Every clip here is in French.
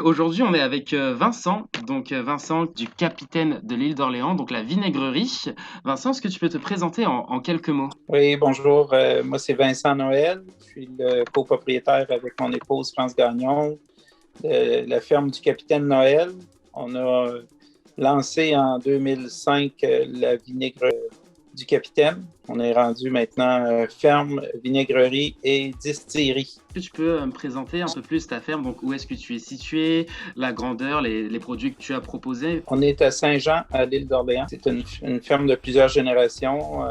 Aujourd'hui, on est avec Vincent, Vincent du Capitaine de l'île d'Orléans, donc la vinaigrerie. Vincent, est-ce que tu peux te présenter en quelques mots? Oui, bonjour. Moi, c'est Vincent Noël. Je suis le copropriétaire avec mon épouse France Gagnon de la ferme du Capitaine Noël. On a lancé en 2005 la vinaigre du Capitaine. On est rendu maintenant ferme, vinaigrerie et distillerie. Est-ce que tu peux me présenter un peu plus ta ferme? Donc, où est-ce que tu es situé, la grandeur, les produits que tu as proposés? On est à Saint-Jean, à l'île d'Orléans. C'est une ferme de plusieurs générations.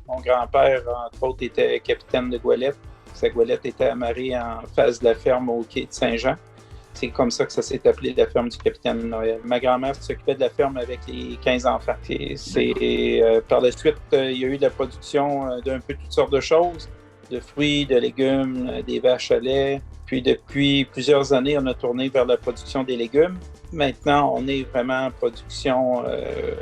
Mon grand-père, entre autres, était capitaine de goélette. Sa goélette était amarrée en face de la ferme au quai de Saint-Jean. C'est comme ça que ça s'est appelé, la ferme du Capitaine Noël. Ma grand-mère s'occupait de la ferme avec les 15 enfants. Par la suite, il y a eu de la production d'un peu toutes sortes de choses, de fruits, de légumes, des vaches à lait. Puis depuis plusieurs années, on a tourné vers la production des légumes. Maintenant, on est vraiment en production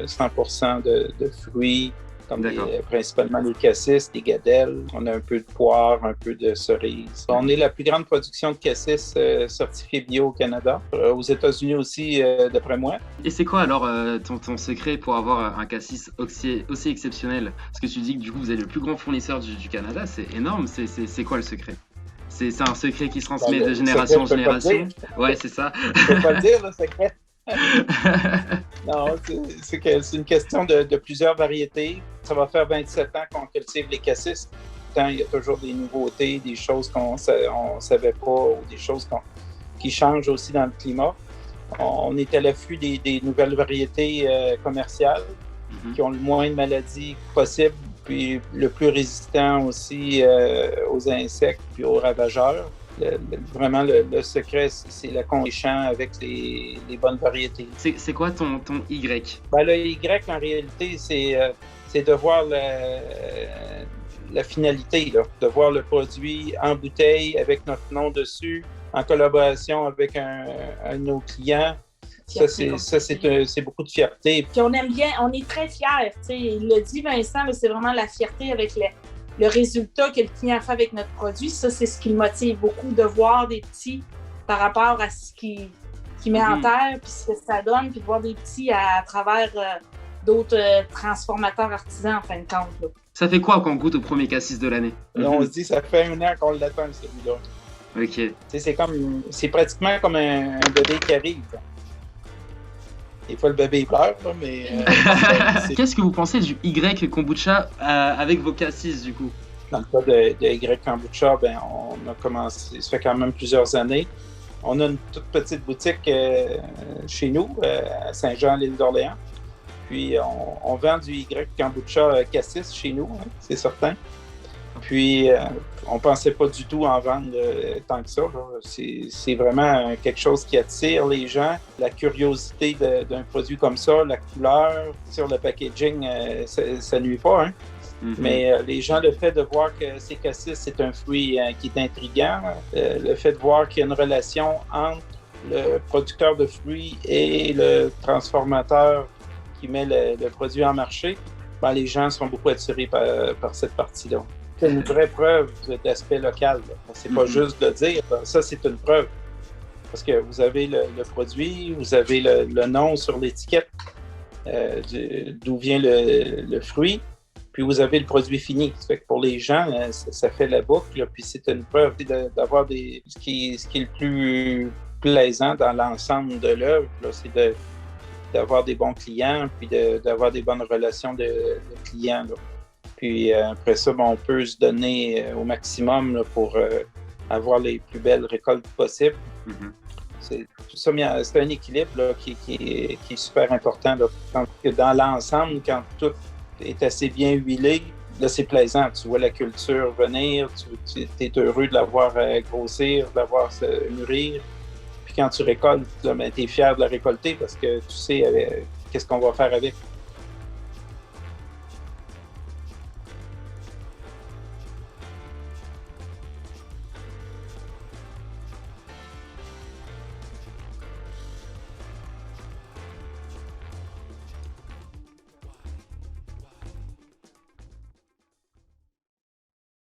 100% de fruits, comme principalement les cassis, des gadelles. On a un peu de poire, un peu de cerises. On est la plus grande production de cassis certifiée bio au Canada. Aux États-Unis aussi, d'après moi. Et c'est quoi alors ton secret pour avoir un cassis aussi exceptionnel? Parce que tu dis que du coup, vous êtes le plus grand fournisseur du Canada, c'est énorme. C'est quoi le secret? C'est un secret qui se transmet de génération en génération? Ouais, c'est ça. Je peux pas le dire, le secret. Non, c'est une question de plusieurs variétés. Ça va faire 27 ans qu'on cultive les cassis. Il y a toujours des nouveautés, des choses qu'on ne savait pas, ou des choses qui changent aussi dans le climat. On est à l'affût des nouvelles variétés commerciales qui ont le moins de maladies possible, puis le plus résistant aussi aux insectes puis aux ravageurs. Vraiment, le secret, c'est la champs avec les bonnes variétés. C'est quoi ton Y? Ben, le Y, en réalité, c'est de voir la finalité, là, de voir le produit en bouteille avec notre nom dessus, en collaboration avec un de nos clients. C'est beaucoup de fierté. Puis on aime bien, on est très fiers. Il le dit Vincent, mais c'est vraiment la fierté avec le résultat que le client fait avec notre produit. Ça, c'est ce qui le motive beaucoup, de voir des petits par rapport à ce qu'il met en terre, puis ce que ça donne, puis de voir des petits à travers d'autres transformateurs artisans, en fin de compte. Là. Ça fait quoi quand on goûte au premier cassis de l'année? On se dit, ça fait 1 an qu'on l'attend, celui-là. OK. C'est pratiquement comme un bébé qui arrive. Des fois, le bébé pleure, là, mais... Qu'est-ce que vous pensez du Y kombucha avec vos cassis, du coup? Dans le cas de Y kombucha, ben, on a commencé, ça fait quand même plusieurs années. On a une toute petite boutique chez nous, à Saint-Jean, l'île d'Orléans. Puis, on vend du Y kombucha cassis chez nous, hein, c'est certain. Puis, on ne pensait pas du tout en vendre tant que ça. C'est vraiment quelque chose qui attire les gens. La curiosité d'un produit comme ça, la couleur, sur le packaging, ça nuit pas. Hein? Mm-hmm. Mais les gens, le fait de voir que c'est cassis, c'est un fruit qui est intriguant. Le fait de voir qu'il y a une relation entre le producteur de fruits et le transformateur qui met le produit en marché, ben, les gens sont beaucoup attirés par cette partie-là. C'est une vraie preuve d'aspect local. C'est pas juste de dire, ça c'est une preuve. Parce que vous avez le produit, vous avez le nom sur l'étiquette, d'où vient le fruit, puis vous avez le produit fini. Ça fait que pour les gens, ça fait la boucle, là, puis c'est une preuve d'avoir ce qui est le plus plaisant dans l'ensemble de l'œuvre, là, c'est d'avoir des bons clients, puis d'avoir des bonnes relations de clients. Là. Puis après ça, on peut se donner au maximum là, pour avoir les plus belles récoltes possibles. Mm-hmm. C'est un équilibre là, qui est super important. Là. Dans l'ensemble, quand tout est assez bien huilé, là, c'est plaisant. Tu vois la culture venir, tu es heureux de la voir grossir, de la voir se mûrir. Puis quand tu récoltes, tu es fier de la récolter parce que tu sais qu'est-ce qu'on va faire avec.